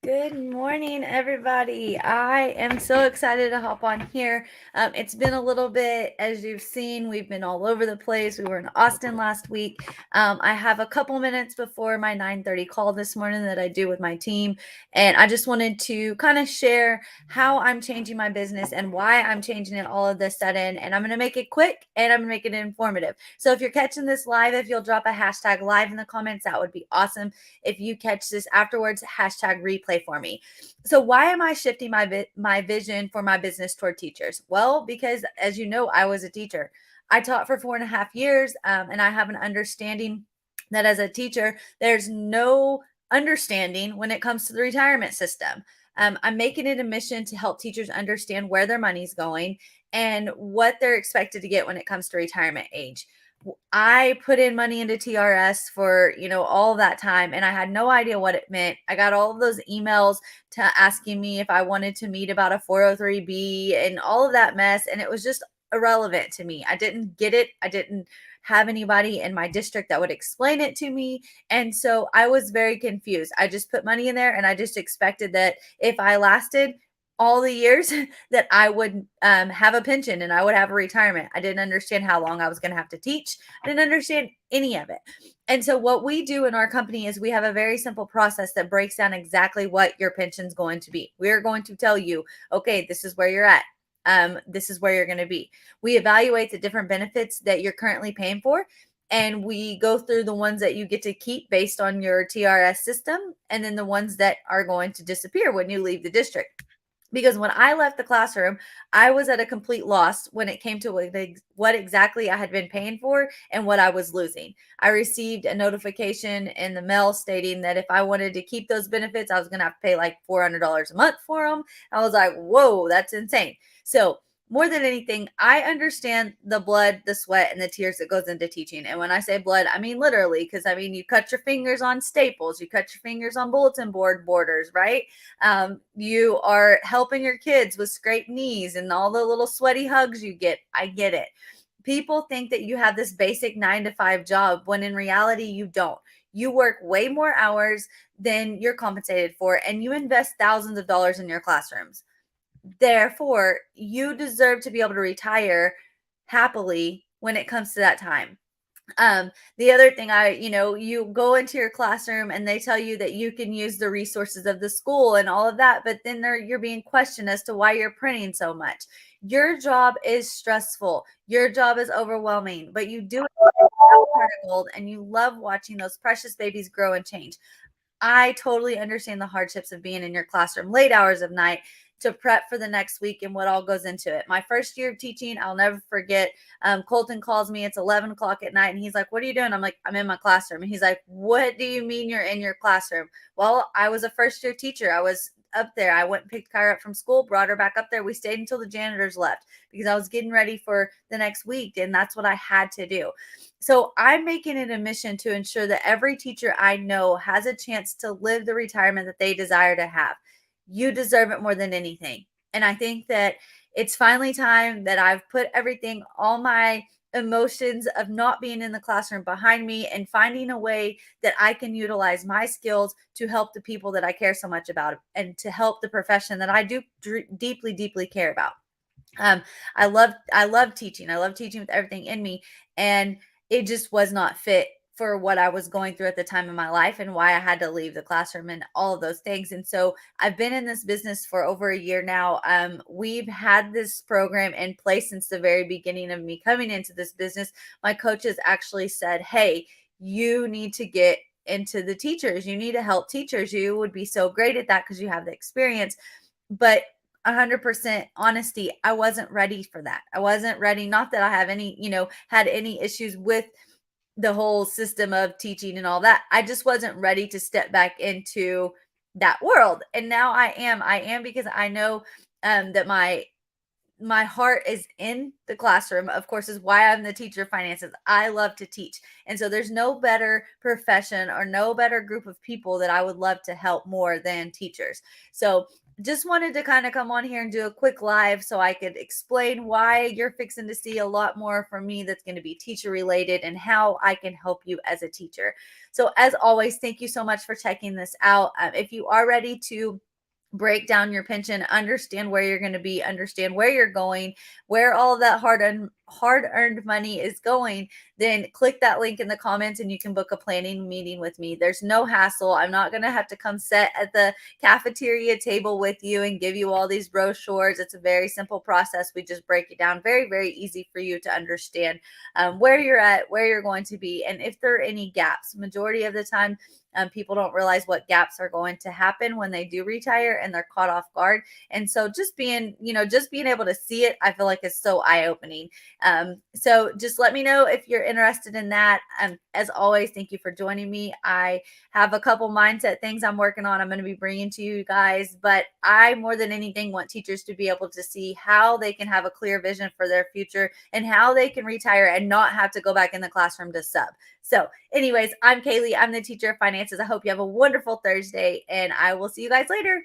Good morning, everybody. I am so excited to hop on here. It's been a little bit, as you've seen, we've been all over the place. We were in Austin last week. I have a couple minutes before my 9:30 call this morning that I do with my team, and I just wanted to kind of share how I'm changing my business and why I'm changing it all of this sudden. And I'm going to make it quick and I'm going to make it informative. So if you're catching this live, if you'll drop a hashtag live in the comments, that would be awesome. If you catch this afterwards, hashtag replay for me. So why am I shifting my vision for my business toward teachers? Well, because as you know, I was a teacher. I taught for 4.5 years, and I have an understanding that as a teacher, there's no understanding when it comes to the retirement system. I'm making it a mission to help teachers understand where their money's going and what they're expected to get when it comes to retirement age. I put in money into TRS for, all that time and I had no idea what it meant. I got all of those emails to asking me if I wanted to meet about a 403B and all of that mess, and it was just irrelevant to me. I didn't get it. I didn't have anybody in my district that would explain it to me, and so I was very confused. I just put money in there and I just expected that if I lasted all the years that I would have a pension and I would have a retirement. I didn't understand how long I was going to have to teach. I didn't understand any of it. And so, what we do in our company is we have a very simple process that breaks down exactly what your pension's going to be. We're going to tell you, okay, this is where you're at. This is where you're going to be. We evaluate the different benefits that you're currently paying for, and we go through the ones that you get to keep based on your TRS system, and then the ones that are going to disappear when you leave the district. Because when I left the classroom, I was at a complete loss when it came to what exactly I had been paying for and what I was losing. I received a notification in the mail stating that if I wanted to keep those benefits, I was going to have to pay like $400 a month for them. I was like, whoa, that's insane. So more than anything, I understand the blood, the sweat, and the tears that goes into teaching. And when I say blood, I mean literally, because I mean you cut your fingers on staples, you cut your fingers on bulletin board borders, right? You are helping your kids with scraped knees and all the little sweaty hugs you get. I get it. People think that you have this basic 9 to 5 job when in reality you don't. You work way more hours than you're compensated for, and you invest thousands of dollars in your classrooms. Therefore, you deserve to be able to retire happily when it comes to that time. The other thing you go into your classroom and they tell you that you can use the resources of the school and all of that, but then you're being questioned as to why you're printing so much. Your job is stressful. Your job is overwhelming, but you do it without heart of gold and you love watching those precious babies grow and change. I totally understand the hardships of being in your classroom late hours of night to prep for the next week and what all goes into it. My first year of teaching, I'll never forget. Colton calls me. It's 11 o'clock at night, and he's like, "What are you doing?" I'm like, "I'm in my classroom." And he's like, "What do you mean you're in your classroom?" Well, I was a first year teacher. I was up there. I went and picked Kyra up from school, brought her back up there. We stayed until the janitors left because I was getting ready for the next week, and that's what I had to do. So I'm making it a mission to ensure that every teacher I know has a chance to live the retirement that they desire to have. You deserve it more than anything. And I think that it's finally time that I've put everything, all my emotions of not being in the classroom behind me and finding a way that I can utilize my skills to help the people that I care so much about and to help the profession that I do deeply, deeply care about. Um, I love teaching. I love teaching with everything in me, and it just was not fit for what I was going through at the time in my life and why I had to leave the classroom and all of those things. And so I've been in this business for over a year now. We've had this program in place since the very beginning of me coming into this business. My coaches actually said, "Hey, you need to get into the teachers. You need to help teachers. You would be so great at that because you have the experience." But 100% honesty, I wasn't ready for that. I wasn't ready. Not that I have any, had any issues with the whole system of teaching and all that. I just wasn't ready to step back into that world. And now I am. I am because I know that my my heart is in the classroom, of course, is why I'm the teacher of finances. I love to teach. And so there's no better profession or no better group of people that I would love to help more than teachers. So just wanted to kind of come on here and do a quick live so I could explain why you're fixing to see a lot more from me that's going to be teacher related and how I can help you as a teacher. So, as always, thank you so much for checking this out. If you are ready to break down your pension, understand where you're going to be, understand where you're going, where all of that hard earned money is going, then click that link in the comments and you can book a planning meeting with me. There's no hassle. I'm not going to have to come sit at the cafeteria table with you and give you all these brochures. It's a very simple process. We just break it down very, very easy for you to understand where you're at, where you're going to be, and if there are any gaps. Majority of the time, people don't realize what gaps are going to happen when they do retire and they're caught off guard. And so just being able to see it, I feel like is so eye opening. So just let me know if you're interested in that. As always, thank you for joining me. I have a couple mindset things I'm working on. I'm going to be bringing to you guys, but I more than anything want teachers to be able to see how they can have a clear vision for their future and how they can retire and not have to go back in the classroom to sub. So, anyways, I'm Kaylee. I'm the teacher of finances. I hope you have a wonderful Thursday, and I will see you guys later.